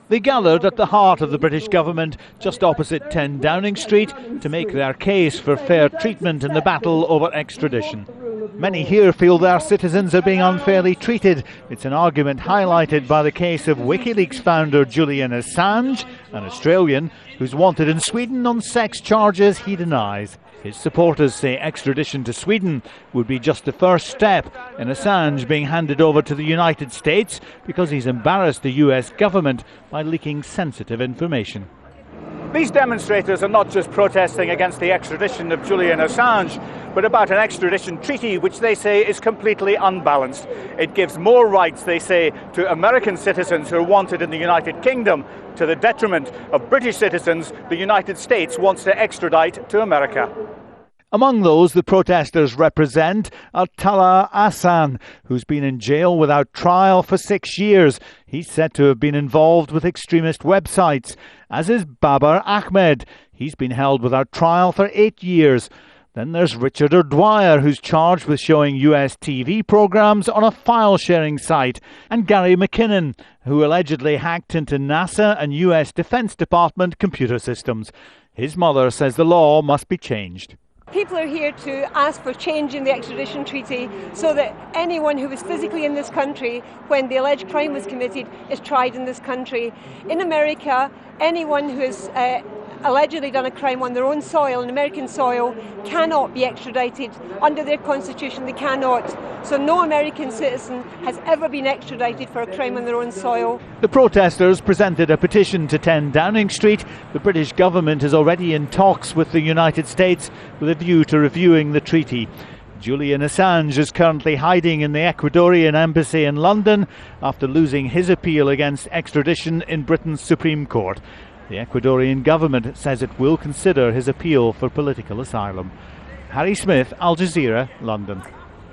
They gathered at the heart of the British government, just opposite 10 Downing Street, to make their case for fair treatment in the battle over extradition. Many here feel their citizens are being unfairly treated. It's an argument highlighted by the case of Wikileaks founder Julian Assange, an Australian who's wanted in Sweden on sex charges he denies. His supporters say extradition to Sweden would be just the first step in Assange being handed over to the United States because he's embarrassed the US government by leaking sensitive information. These demonstrators are not just protesting against the extradition of Julian Assange, but about an extradition treaty which they say is completely unbalanced. It gives more rights, they say, to American citizens who are wanted in the United Kingdom to the detriment of British citizens the United States wants to extradite to America. Among those the protesters represent are Talal Ahsan, who's been in jail without trial for 6 years. He's said to have been involved with extremist websites, as is Babar Ahmed. He's been held without trial for 8 years. Then there's Richard O'Dwyer, who's charged with showing US TV programmes on a file-sharing site, and Gary McKinnon, who allegedly hacked into NASA and US Defence Department computer systems. His mother says the law must be changed. People are here to ask for change in the extradition treaty so that anyone who was physically in this country when the alleged crime was committed is tried in this country. In America, anyone who has allegedly done a crime on their own soil, on American soil, cannot be extradited. Under their constitution, they cannot. So no American citizen has ever been extradited for a crime on their own soil. The protesters presented a petition to 10 Downing Street. The British government is already in talks with the United States with a view to reviewing the treaty. Julian Assange is currently hiding in the Ecuadorian embassy in London after losing his appeal against extradition in Britain's Supreme Court. The Ecuadorian government says it will consider his appeal for political asylum. Harry Smith, Al Jazeera, London.